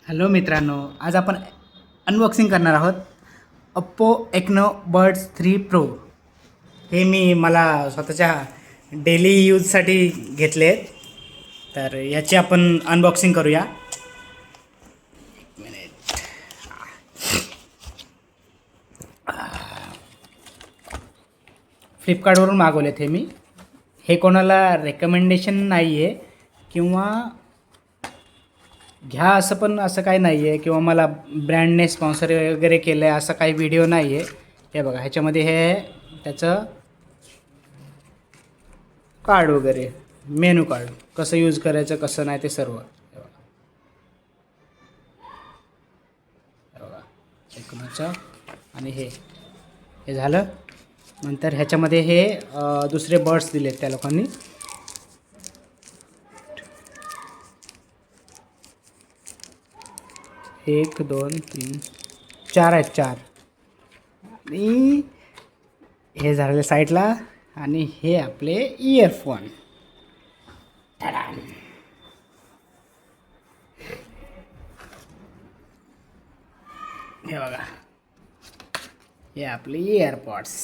Hello मित्रांनो, आज आपण अनबॉक्सिंग करणार आहोत ओप्पो एक्नो बड्स 3 प्रो। हे मला स्वतःच्या डेली यूजसाठी घेतले आहेत, तर याची आपण अनबॉक्सिंग करूया। फ्लिपकार्टवरून मागवलेत हे कोणाला रेकमेंडेशन नाही आहे किंवा घ्या असं पण असं काही नाही आहे किंवा मला ब्रँडने स्पॉन्सर वगैरे केलं आहे असं काही व्हिडिओ नाही आहे। हे बघा, ह्याच्यामध्ये हे त्याचं कार्ड वगैरे, मेनू कार्ड कसं यूज करायचं कसं नाही ते सर्व। हे बघा एकूणचं आणि हे झालं। नंतर ह्याच्यामध्ये हे दुसरे बर्ड्स दिलेत त्या लोकांनी। 1 2 3 4 आहेत, 4 आणि हे झालेलं साईडला। आणि हे आपले इयरफोन। हे बघा, हे आपले इयरपॉड्स।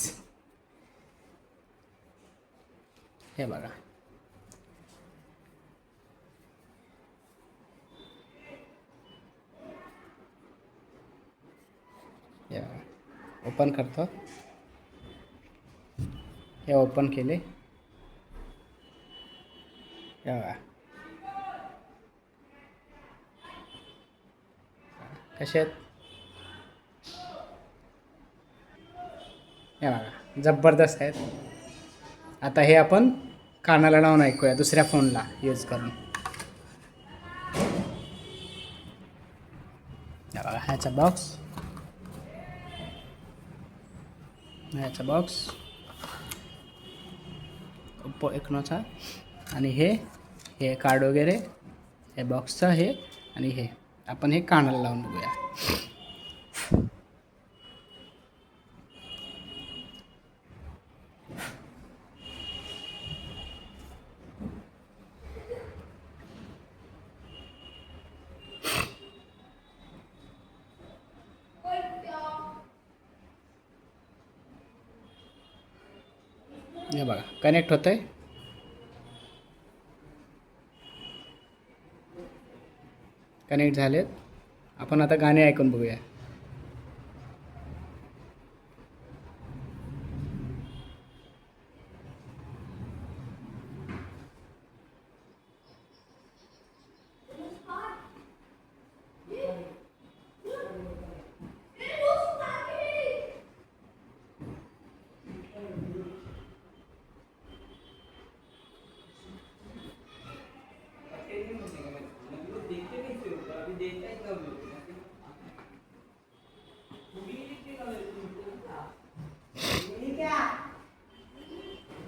हे बघा, ओपन करतो। हे ओपन केले, हे बघा कसे आहेत। हे बघा जबरदस्त आहेत। आता हे आपण कानाला लावून ऐकूया दुसऱ्या फोनला यूज करून। हे बघा ह्याचा बॉक्स ओप्पो एक्नोचा। आणि हे कार्ड वगैरे, हे बॉक्सचं हे आणि हे आपण हे कानाला लावून बघूया। हे बघा कनेक्ट होतंय। कनेक्ट झालेत। आपण आता गाणे ऐकून बघूया।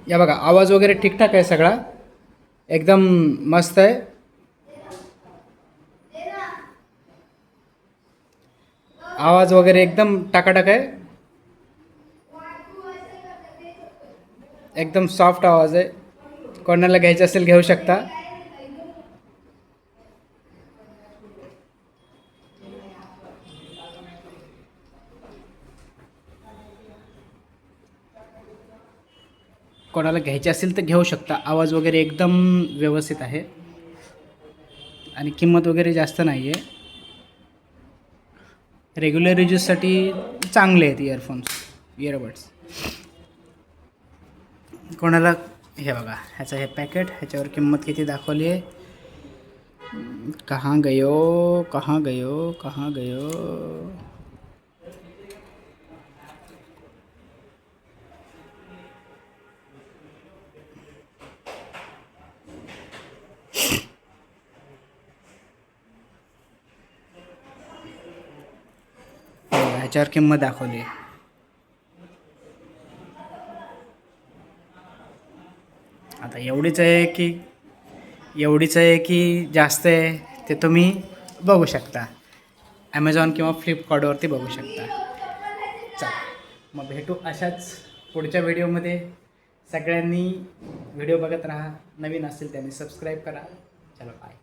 या बघा आवाज वगैरे ठीकठाक आहे, सगळा एकदम मस्त आहे। आवाज वगैरे एकदम टाकाटाक आहे, एकदम सॉफ्ट आवाज आहे। कोणाला घ्यायचं असेल घेऊ शकता। कोणाला घ्यायचे असेल तर घेऊ शकता। आवाज वगैरे एकदम व्यवस्थित आहे आणि किंमत वगैरे जास्त नाही आहे। रेग्युलर यूजसाठी चांगले आहेत इयरबड्स। कोणाला हे बघा, ह्याचं हे पॅकेट, ह्याच्यावर किंमत किती दाखवली आहे। कहाँ गयो। ह्याच्यावर किंमत दाखवली आहे। आता एवढीच आहे की जास्त आहे ते तुम्ही बघू शकता। ॲमेझॉन किंवा फ्लिपकार्टवरती बघू शकता। चला मग भेटू अशाच पुढच्या व्हिडिओमध्ये। सगळ्यांनी व्हिडिओ बघत राहा, नवीन असेल त्यांनी सबस्क्राईब करा। चलो बाय।